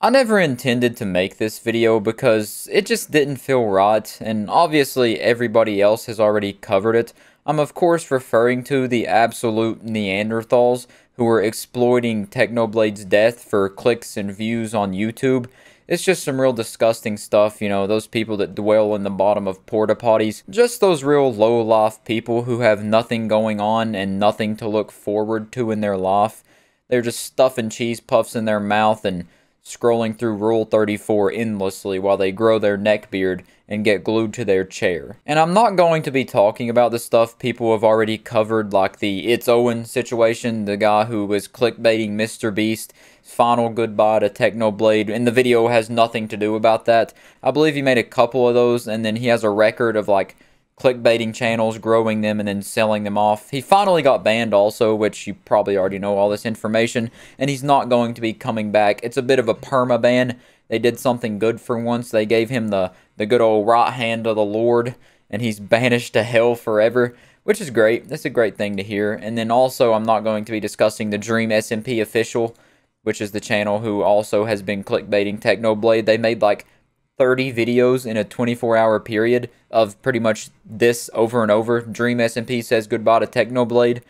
I never intended to make this video because it just didn't feel right, and obviously everybody else has already covered it. I'm of course referring to the absolute Neanderthals who were exploiting Technoblade's death for clicks and views on YouTube. It's just some real disgusting stuff, you know, those people that dwell in the bottom of porta potties. Just those real low-life people who have nothing going on and nothing to look forward to in their life. They're just stuffing cheese puffs in their mouth and scrolling through Rule 34 endlessly while they grow their neck beard and get glued to their chair. And I'm not going to be talking about the stuff people have already covered, like the It's Owen situation, the guy who was clickbaiting Mr. Beast, final goodbye to Technoblade, and the video has nothing to do about that. I believe he made a couple of those, and then he has a record of like clickbaiting channels, growing them, and then selling them off. He finally got banned also, which you probably already know all this information, and he's not going to be coming back. It's a bit of a perma-ban. They did something good for once. They gave him the good old right hand of the Lord, and he's banished to hell forever, which is great. That's a great thing to hear. And then also, I'm not going to be discussing the Dream SMP Official, which is the channel who also has been clickbaiting Technoblade. They made like 30 videos in a 24-hour period of pretty much this over and over. Dream SMP says goodbye to Technoblade.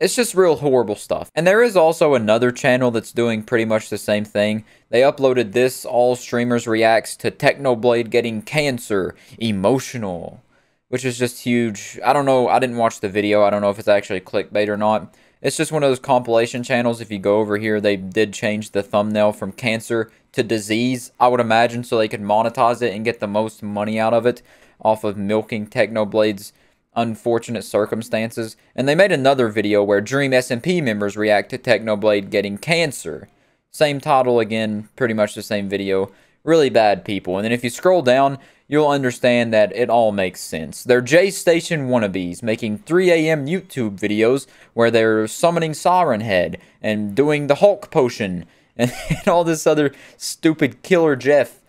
It's just real horrible stuff. And there is also another channel that's doing pretty much the same thing. They uploaded this, all streamers reacts to Technoblade getting cancer, emotional, which is just huge. I don't know, I didn't watch the video. I don't know if it's actually clickbait or not. It's just one of those compilation channels. If you go over here, they did change the thumbnail from cancer to disease, I would imagine, so they could monetize it and get the most money out of it off of milking Technoblade's unfortunate circumstances. And they made another video where Dream SMP members react to Technoblade getting cancer. Same title again, pretty much the same video. Really bad people. And then if you scroll down, you'll understand that it all makes sense. They're J-Station wannabes making 3 a.m. YouTube videos where they're summoning Siren Head and doing the Hulk potion and all this other stupid Killer Jeff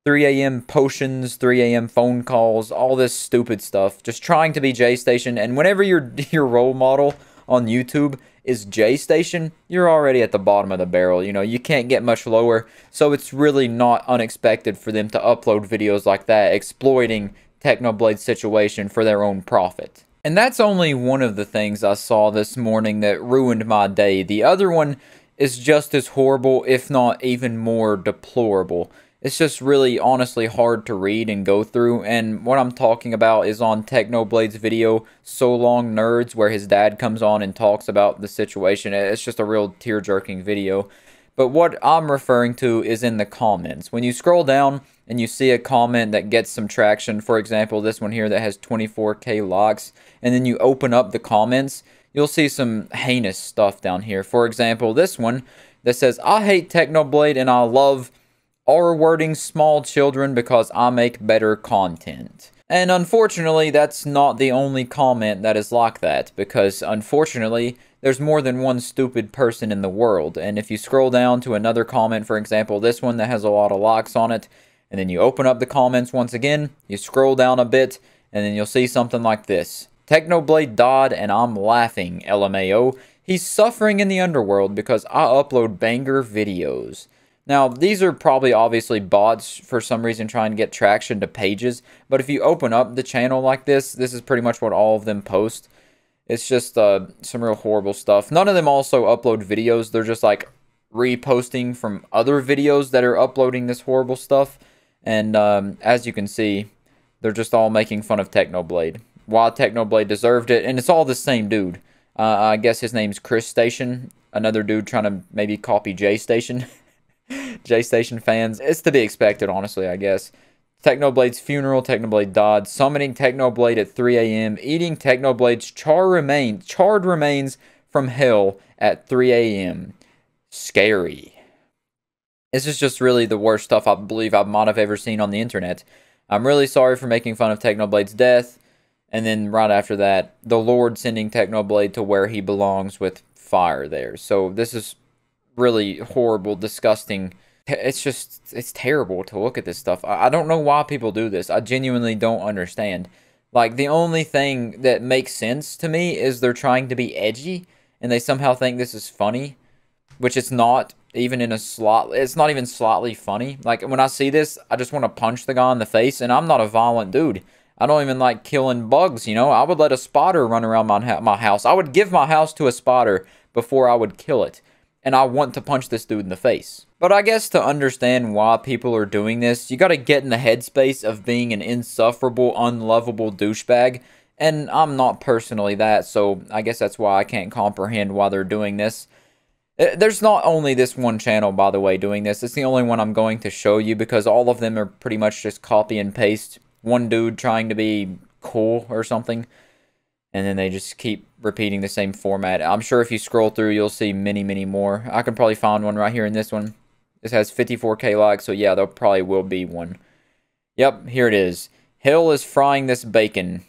3 a.m. potions, 3 a.m. phone calls, all this stupid stuff. Just trying to be J-Station. And whenever your role model on YouTube is J-Station, you're already at the bottom of the barrel. You know, you can't get much lower. So it's really not unexpected for them to upload videos like that, exploiting Technoblade's situation for their own profit. And that's only one of the things I saw this morning that ruined my day. The other one is just as horrible, if not even more deplorable. It's just really, honestly, hard to read and go through, and what I'm talking about is on Technoblade's video, So Long Nerds, where his dad comes on and talks about the situation. It's just a real tear-jerking video. But what I'm referring to is in the comments. When you scroll down and you see a comment that gets some traction, for example, this one here that has 24K likes, and then you open up the comments, you'll see some heinous stuff down here. For example, this one that says, I hate Technoblade and I love R-wording small children because I make better content. And unfortunately, that's not the only comment that is like that, because unfortunately, there's more than one stupid person in the world. And if you scroll down to another comment, for example, this one that has a lot of likes on it, and then you open up the comments once again, you scroll down a bit, and then you'll see something like this. Technoblade died and I'm laughing, LMAO. He's suffering in the underworld because I upload banger videos. Now, these are probably obviously bots for some reason trying to get traction to pages, but if you open up the channel like this is pretty much what all of them post. It's just some real horrible stuff. None of them also upload videos. They're just like reposting from other videos that are uploading this horrible stuff. And as you can see, they're just all making fun of Technoblade. Why Technoblade deserved it, and it's all the same dude. I guess his name's Chris Station, another dude trying to maybe copy J-Station. J-Station fans, it's to be expected, honestly, I guess. Technoblade's funeral, Technoblade died, summoning Technoblade at 3 a.m., eating Technoblade's charred remains from hell at 3 a.m. Scary. This is just really the worst stuff I believe I might have ever seen on the internet. I'm really sorry for making fun of Technoblade's death, and then right after that, the Lord sending Technoblade to where he belongs with fire there. So this is really horrible, disgusting. It's terrible to look at this stuff. I don't know why people do this. I genuinely don't understand. Like, the only thing that makes sense to me is they're trying to be edgy, and they somehow think this is funny, which it's not. even in a slot. It's not even slightly funny. Like, when I see this, I just want to punch the guy in the face, and I'm not a violent dude. I don't even like killing bugs, you know? I would let a spider run around my house. I would give my house to a spider before I would kill it. And I want to punch this dude in the face. But I guess to understand why people are doing this, you gotta get in the headspace of being an insufferable, unlovable douchebag. And I'm not personally that, so I guess that's why I can't comprehend why they're doing this. There's not only this one channel, by the way, doing this. It's the only one I'm going to show you because all of them are pretty much just copy and paste. One dude trying to be cool or something. And then they just keep repeating the same format. I'm sure if you scroll through, you'll see many, many more. I can probably find one right here in this one. This has 54K likes, so yeah, there probably will be one. Yep, here it is. Hell is frying this bacon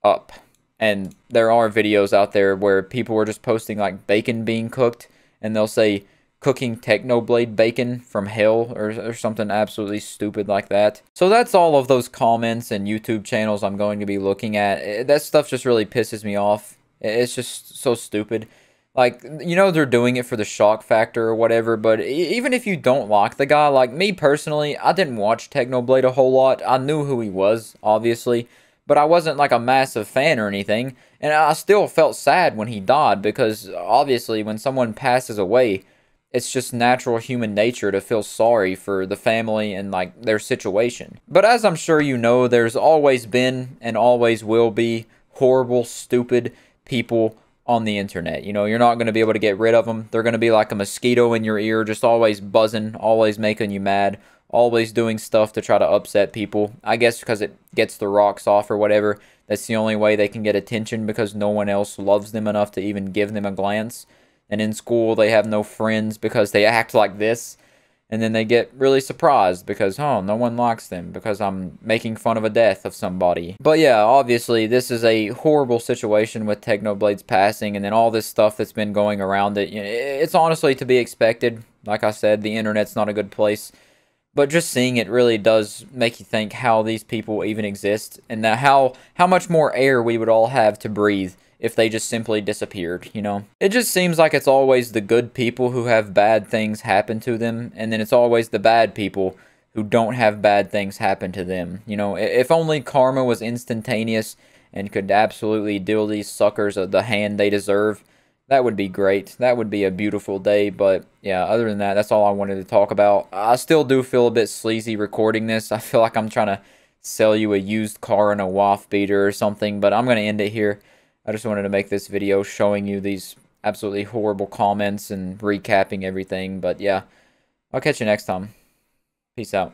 up. And there are videos out there where people are just posting like bacon being cooked. And they'll say, cooking Technoblade bacon from hell or something absolutely stupid like that. So that's all of those comments and YouTube channels I'm going to be looking at. That stuff just really pisses me off. It's just so stupid. Like, you know, they're doing it for the shock factor or whatever, but even if you don't like the guy, like me personally, I didn't watch Technoblade a whole lot. I knew who he was, obviously, but I wasn't like a massive fan or anything, and I still felt sad when he died, because obviously when someone passes away, it's just natural human nature to feel sorry for the family and like their situation. But as I'm sure you know, there's always been and always will be horrible, stupid people on the internet. You know, you're not going to be able to get rid of them. They're going to be like a mosquito in your ear, just always buzzing, always making you mad, always doing stuff to try to upset people. I guess because it gets the rocks off or whatever. That's the only way they can get attention, because no one else loves them enough to even give them a glance. And in school, they have no friends because they act like this. And then they get really surprised because, oh, no one likes them because I'm making fun of a death of somebody. But yeah, obviously, this is a horrible situation with Technoblade's passing and then all this stuff that's been going around it. It's honestly to be expected. Like I said, the internet's not a good place. But just seeing it really does make you think how these people even exist, and that how much more air we would all have to breathe if they just simply disappeared, you know? It just seems like it's always the good people who have bad things happen to them, and then it's always the bad people who don't have bad things happen to them. You know, if only karma was instantaneous and could absolutely deal these suckers the hand they deserve, that would be great. That would be a beautiful day. But yeah, other than that, that's all I wanted to talk about. I still do feel a bit sleazy recording this. I feel like I'm trying to sell you a used car and a waft beater or something, but I'm going to end it here. I just wanted to make this video showing you these absolutely horrible comments and recapping everything. But yeah, I'll catch you next time. Peace out.